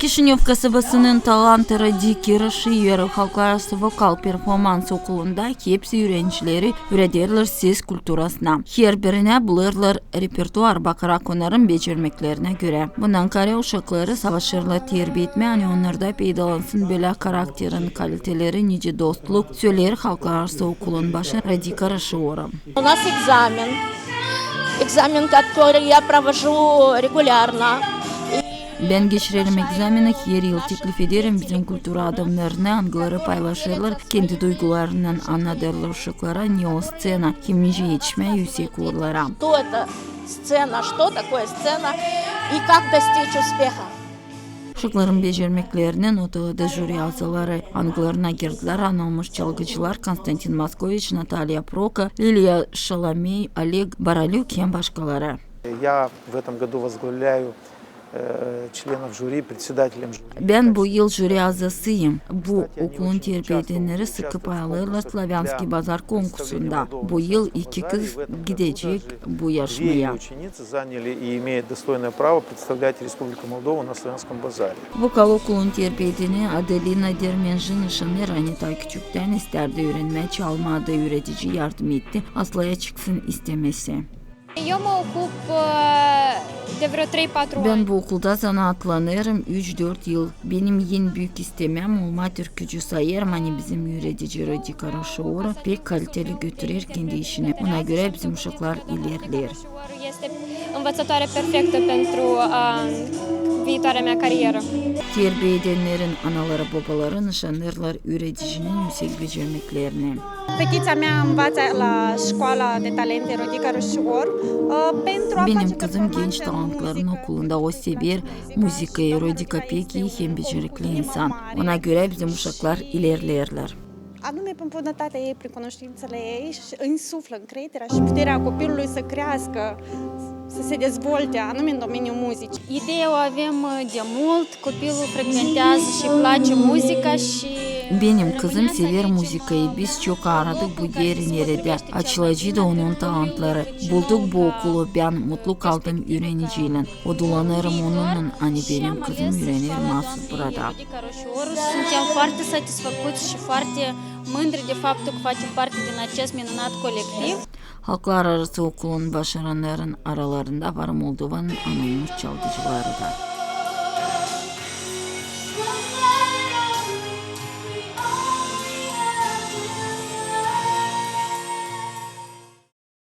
Kişinyov kasabasının Talantıra Dikiraşı Yarı Halklararası Vokal Performans Okulu'nda hepsi öğrencileri öğretirler ses kulturasına. Her birine bulurlar repertuar bakarak onların becermeklerine göre. Bundan kare uşakları savaşırlar terbiye etme, onlarda peydalansın böyle karakterin kaliteleri, nice dostluk, söyler Halklararası Okulun başı Радика Рашиора. У нас экзамен, который я провожу регулярно. Ben geçirelim egzamini her yıl teklif ederim. Bizim kültür adamlarına anıları paylaşırlar. Kendi duygularından anlatırlar uşaklara ne o scena, hem nice yetişme yüksek uğurlara. Что это сцена, что такое сцена и как достичь успеха. Uşakların becermeklerinin otağıda jüri azaları anılarına girdiler. Anılmış çalgıcılar Konstantin Moskoviç, Natalya Proka, Liliya Шаламей, Олег Баралюк hem başkaları. Я в этом году возглавляю членов жюри, председателем жюри. Ben bu yıl jüri azasıyım. Bu okulun terbiye edenleri sıkı paylarlar Slavyanski Bazar konkursunda. Bu yıl 2 kız gidecek bu yarışmaya. Ученицы заняли и имеют достойное право представлять Республику Молдову на Славянском базаре. Vokal okulun terbiye edeni Adelina Dermenji nişanlı Ranita küçükten isterdi öğrenmeye, çalmada öğretici yardım etti. Aslaya çıksın istemesi. Eu mă ocup de vreo 3-4 ani. Ben bu okulda zanaatlanırım 3-4 yıl. Benim en büyük istemem olma türkücü sayarım. Hani bizim öğretici Radika Rashora pek kaliteli götürür kendi işini. Ona göre bizim uşaklar ilerler. Este învățătoare perfectă pentru viitoarea mea carieră. Terbiye edenlerin anaları babaları nişanlarlar öğreticinin yüksek becermeklerini. Fetița mea învață la școala de talente Rodica Râșor pentru a Benim kızım genç talantların okulunda o sever müzikayı. Rodika pek iyi hem becerikli insan. Ona göre bizim uşaklar ilerlerler. anume prin bunătatea ei, prin cunoștințele ei și insuflă încrederea și puterea copilului să crească, să se dezvolte, anume în domeniul muzicii. Ideea o avem de mult, copilul frecventează și îi place muzica și Benim kızım sever müzikayı. Biz çok aradık bu yeri nerede. Açılacıydı onun talantları. Bulduk bu okulu. Ben mutlu kaldım öğreniciyle. Odulanırım onunla. Hani benim kızım öğrenir mahsus burada. Suntem foarte satisfăcuți și foarte mândri de faptul că facem parte din acest minunat colectiv. Halklar arası okulun başaranların aralarında var Moldova'nın anılmış çalgıcıları da.